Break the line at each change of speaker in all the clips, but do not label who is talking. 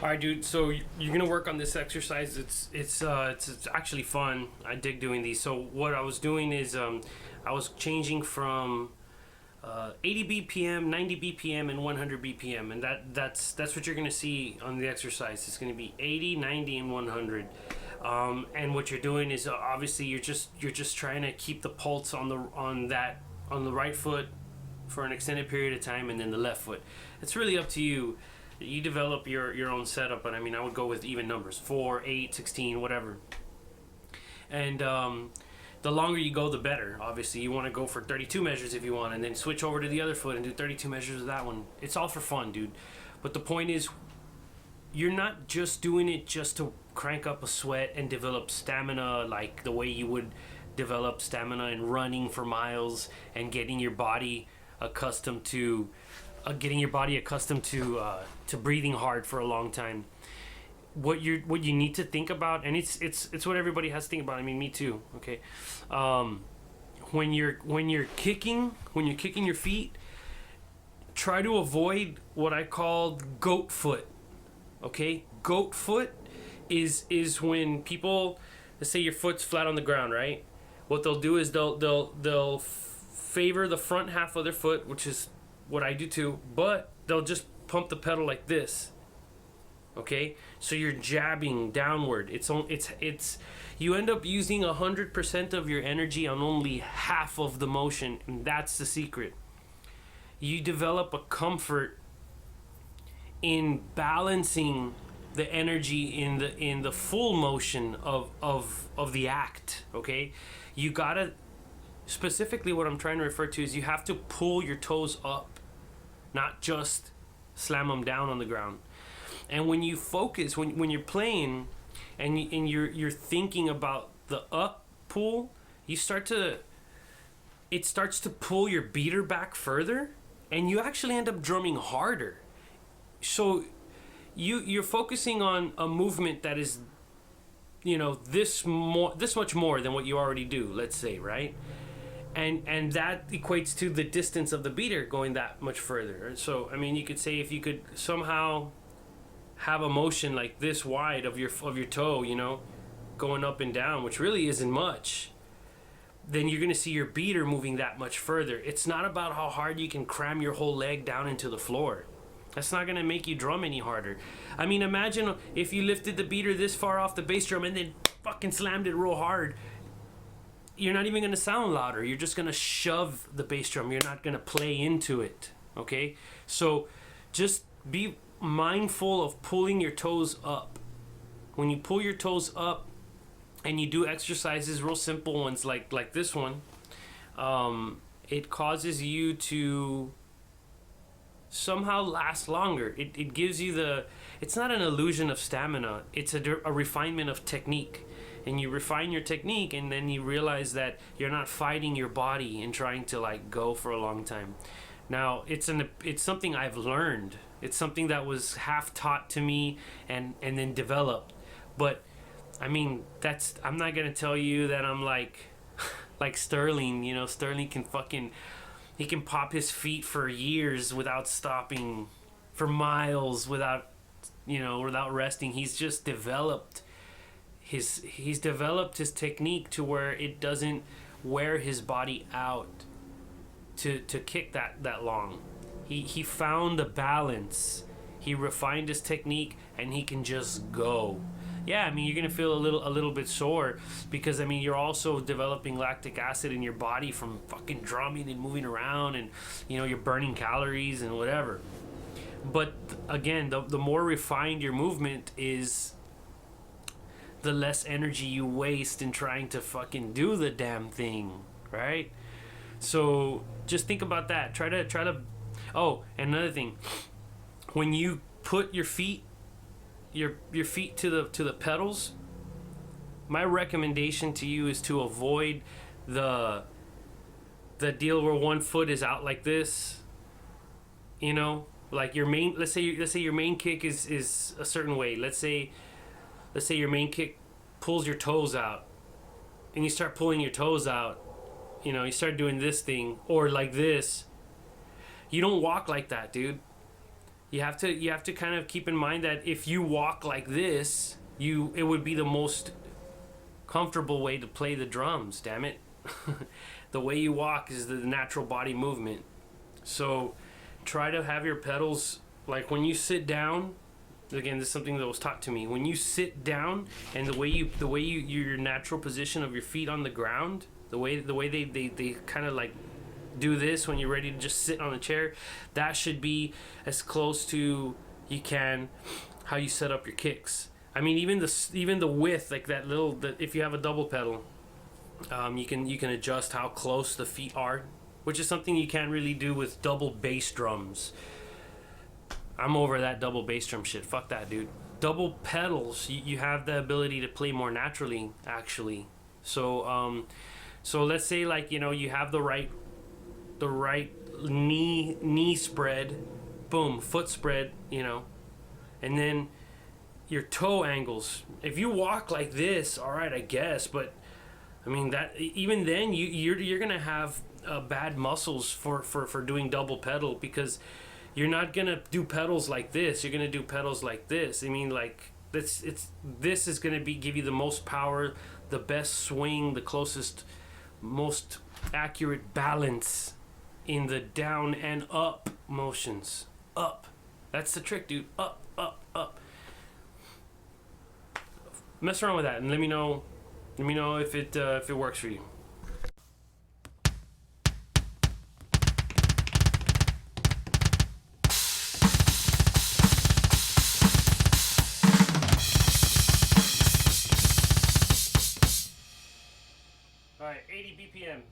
All right, dude. So you're gonna work on this exercise. It's actually fun. I dig doing these. So what I was doing is I was changing from 80 BPM, 90 BPM, and 100 BPM, and that's what you're gonna see on the exercise. It's gonna be 80, 90, and 100. And what you're doing is obviously you're just trying to keep the pulse on the right foot for an extended period of time, and then the left foot. It's really up to you. You develop your own setup, but I mean, I would go with even numbers: 4, 8, 16, whatever. And the longer you go, the better. Obviously, you want to go for 32 measures if you want, and then switch over to the other foot and do 32 measures of that one. It's all for fun, dude. But the point is, you're not just doing it just to crank up a sweat and develop stamina like the way you would develop stamina in running for miles and getting your body accustomed to to breathing hard for a long time. What you need to think about, and it's what everybody has to think about. I mean, me too. Okay, when you're kicking your feet, try to avoid what I call goat foot. Okay, goat foot is when people, let's say your foot's flat on the ground, right? What they'll do is they'll favor the front half of their foot, which is what I do too, but they'll just pump the pedal like this. Okay, so you're jabbing downward. It's you end up using 100% of your energy on only half of the motion, and that's the secret. You develop a comfort in balancing the energy in the full motion of the act. Okay, you gotta, specifically what I'm trying to refer to is you have to pull your toes up, not just slam them down on the ground. And when you focus, when you're playing and you're thinking about the up pull, it starts to pull your beater back further, and you actually end up drumming harder. So you're focusing on a movement that is, this much more than what you already do, let's say, right? And that equates to the distance of the beater going that much further. So I mean, you could say if you could somehow have a motion like this wide of your toe, going up and down, which really isn't much, then you're gonna see your beater moving that much further. It's not about how hard you can cram your whole leg down into the floor. That's not gonna make you drum any harder. I mean, imagine if you lifted the beater this far off the bass drum and then fucking slammed it real hard. You're not even gonna sound louder. You're just gonna shove the bass drum. You're not gonna play into it. Okay? So just be mindful of pulling your toes up. When you pull your toes up and you do exercises, real simple ones like this one, it causes you to somehow last longer. It gives you it's not an illusion of stamina. It's a refinement of technique. And you refine your technique, and then you realize that you're not fighting your body and trying to go for a long time. Now, it's something I've learned. It's something that was half taught to me and then developed. But I mean, I'm not gonna tell you that I'm like Sterling. Sterling he can pop his feet for years without stopping, for miles without resting. He's just developed he's developed his technique to where it doesn't wear his body out to kick that long. He found a balance. He refined his technique, and he can just go. Yeah, I mean, you're gonna feel a little bit sore because I mean you're also developing lactic acid in your body from fucking drumming and moving around, and you're burning calories and whatever. But again, the more refined your movement is, the less energy you waste in trying to fucking do the damn thing, right? So just think about that. Try to. Oh, and another thing, when you put your feet to the pedals, my recommendation to you is to avoid the deal where one foot is out like this. Like your main. Let's say your main kick is a certain way. Let's say your main kick pulls your toes out, and you start pulling your toes out. You start doing this thing or like this. You don't walk like that, dude. You have to kind of keep in mind that if you walk like this, it would be the most comfortable way to play the drums. Damn it. The way you walk is the natural body movement. So try to have your pedals, like when you sit down, again, this is something that was taught to me. When you sit down, and the way you your natural position of your feet on the ground, the way they kind of like do this when you're ready to just sit on a chair, that should be as close to you can how you set up your kicks. I mean, even the width, like that little, if you have a double pedal, you can adjust how close the feet are, which is something you can't really do with double bass drums. I'm over that double bass drum shit. Fuck that, dude. Double pedals, you have the ability to play more naturally, actually. So let's say, like, you know, you have the right knee spread, boom, foot spread, you know, and then your toe angles. If you walk like this, all right, I guess, but I mean, that even then you're gonna have bad muscles for doing double pedal, because you're not gonna do pedals like this. You're gonna do pedals like this. I mean, like this is gonna give you the most power, the best swing, the closest, most accurate balance in the down and up motions. Up. That's the trick, dude. Up, up, up. Mess around with that and let me know if it works for you. All right, 80 BPM.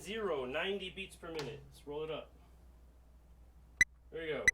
zero, 90 beats per minute. Let's roll it up. There you go.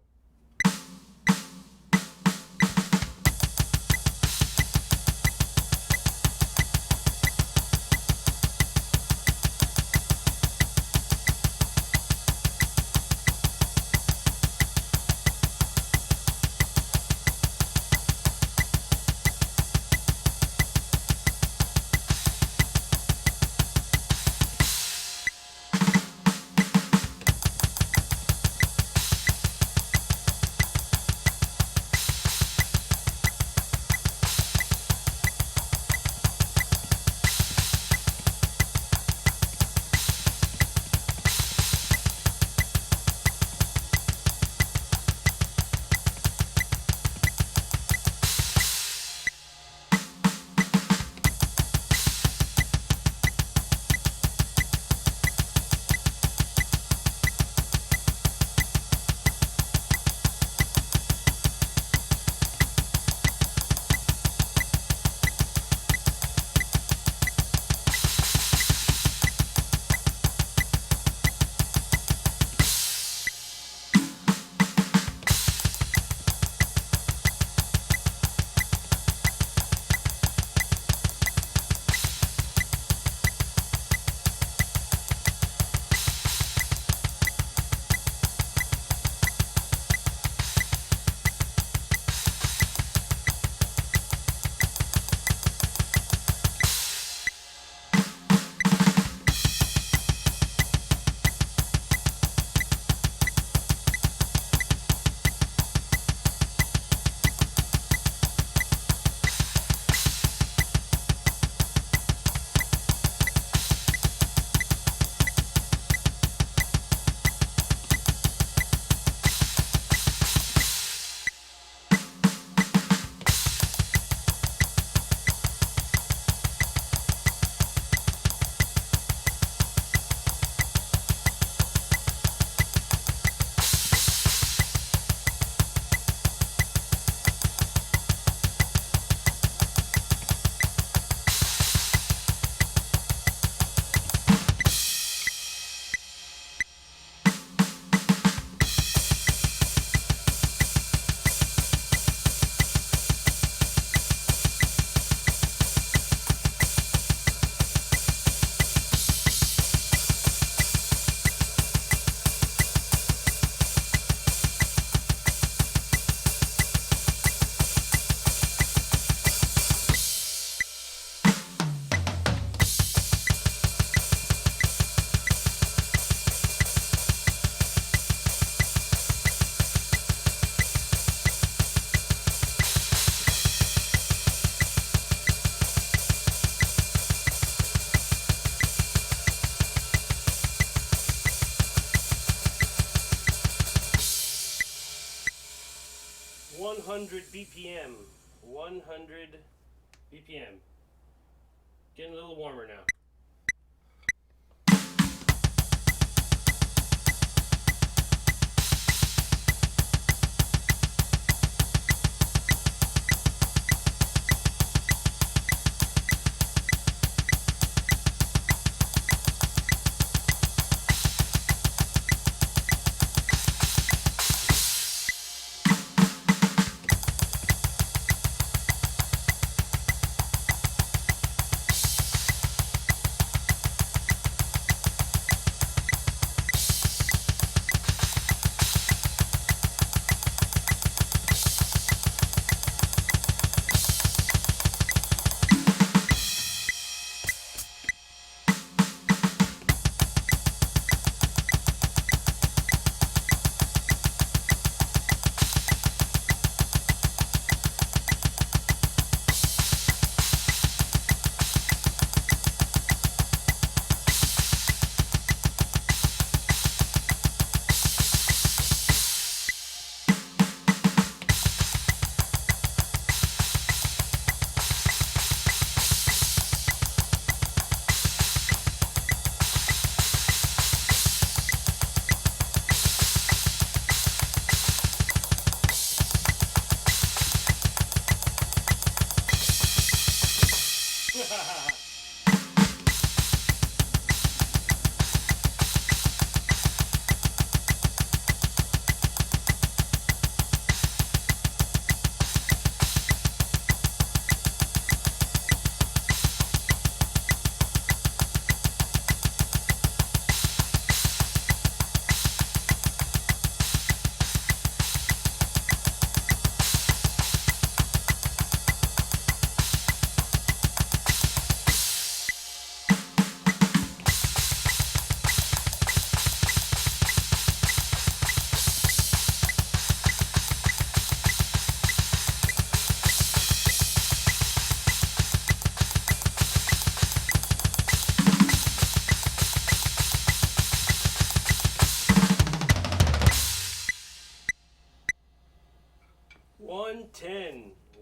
100 BPM. 100 BPM. Getting a little warmer now.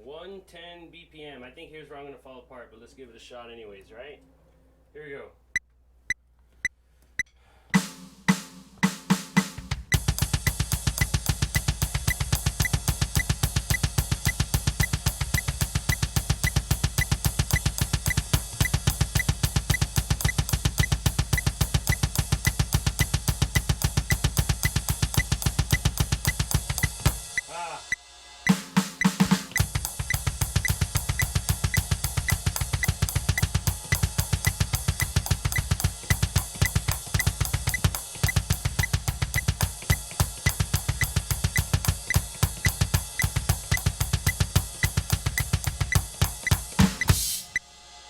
One ten BPM. I think here's where I'm gonna fall apart, but let's give it a shot anyways, right? Here we go.